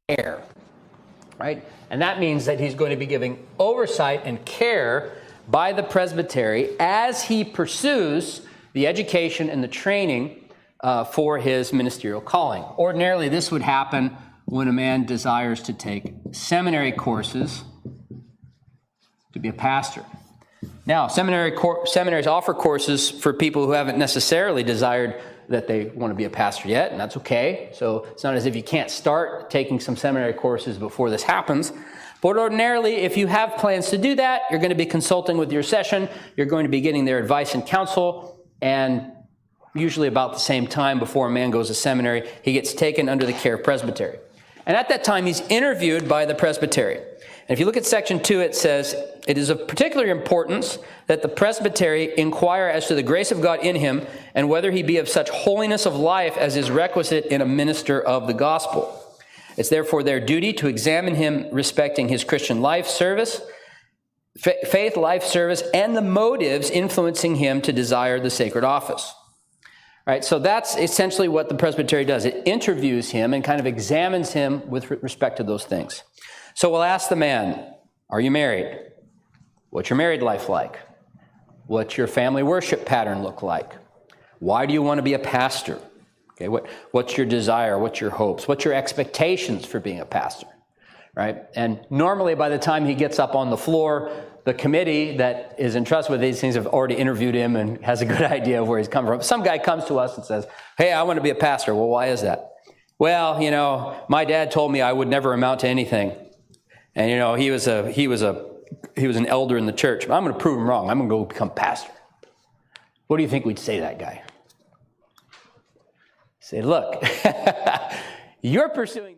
care, right? And that means that he's going to be giving oversight and care by the presbytery as he pursues the education and the training for his ministerial calling. Ordinarily, this would happen when a man desires to take seminary courses to be a pastor. Now, seminaries offer courses for people who haven't necessarily desired that they want to be a pastor yet, and that's okay. So it's not as if you can't start taking some seminary courses before this happens. But ordinarily, if you have plans to do that, you're going to be consulting with your session, you're going to be getting their advice and counsel, and usually about the same time before a man goes to seminary, he gets taken under the care of presbytery. And at that time, he's interviewed by the presbytery. And if you look at section 2, it says, "It is of particular importance that the presbytery inquire as to the grace of God in him, and whether he be of such holiness of life as is requisite in a minister of the gospel. It's therefore their duty to examine him respecting his Christian life service, faith, life service, and the motives influencing him to desire the sacred office." Right, so that's essentially what the presbytery does. It interviews him and kind of examines him with respect to those things. So we'll ask the man, are you married? What's your married life like? What's your family worship pattern look like? Why do you want to be a pastor? Okay, what's your desire? What's your hopes? What's your expectations for being a pastor? Right? And normally by the time he gets up on the floor, the committee that is entrusted with these things have already interviewed him and has a good idea of where he's coming from. Some guy comes to us and says, "Hey, I want to be a pastor." Well, why is that? Well, my dad told me I would never amount to anything. And he was an elder in the church. I'm going to prove him wrong. I'm going to go become pastor. What do you think we'd say to that guy? Say, look, you're pursuing